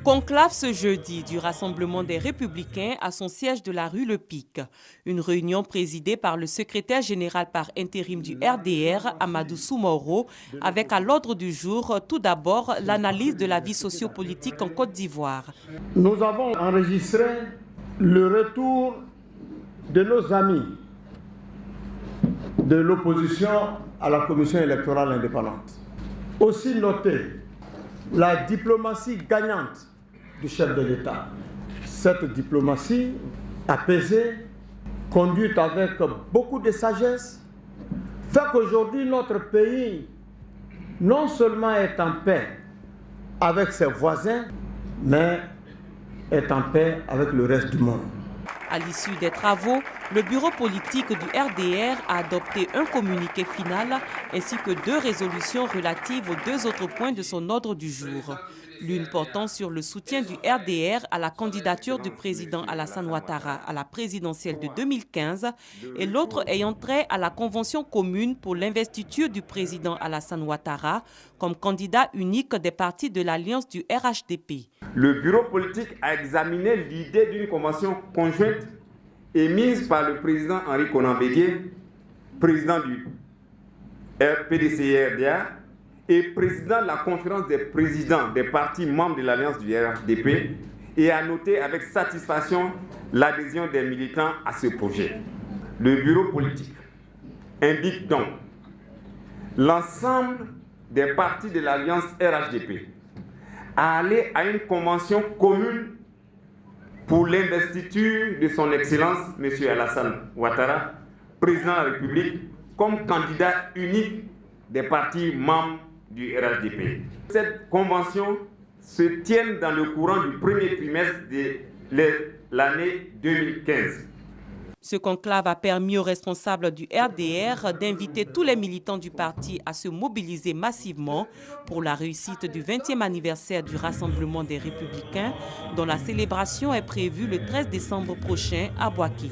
Conclave ce jeudi du Rassemblement des Républicains à son siège de la rue Le Pic. Une réunion présidée par le secrétaire général par intérim du RDR, Amadou Soumoro, avec à l'ordre du jour tout d'abord l'analyse de la vie sociopolitique en Côte d'Ivoire. Nous avons enregistré le retour de nos amis de l'opposition à la Commission électorale indépendante. Aussi noté la diplomatie gagnante du chef de l'État. Cette diplomatie apaisée, conduite avec beaucoup de sagesse, fait qu'aujourd'hui notre pays non seulement est en paix avec ses voisins, mais est en paix avec le reste du monde. À l'issue des travaux, le bureau politique du RDR a adopté un communiqué final ainsi que 2 résolutions relatives aux 2 autres points de son ordre du jour. L'une portant sur le soutien du RDR à la candidature du président Alassane Ouattara à la présidentielle de 2015 et l'autre ayant trait à la convention commune pour l'investiture du président Alassane Ouattara comme candidat unique des partis de l'alliance du RHDP. Le bureau politique a examiné l'idée d'une convention conjointe émise par le président Henri Konan Bédié, président du PDC-RDA et président de la conférence des présidents des partis membres de l'alliance du RHDP, et a noté avec satisfaction l'adhésion des militants à ce projet. Le bureau politique invite donc l'ensemble des partis de l'alliance RHDP à aller à une convention commune pour l'investiture de son Excellence, M. Alassane Ouattara, président de la République, comme candidat unique des partis membres du RHDP. Cette convention se tient dans le courant du premier trimestre de l'année 2015. Ce conclave a permis aux responsables du RDR d'inviter tous les militants du parti à se mobiliser massivement pour la réussite du 20e anniversaire du Rassemblement des Républicains, dont la célébration est prévue le 13 décembre prochain à Boaké.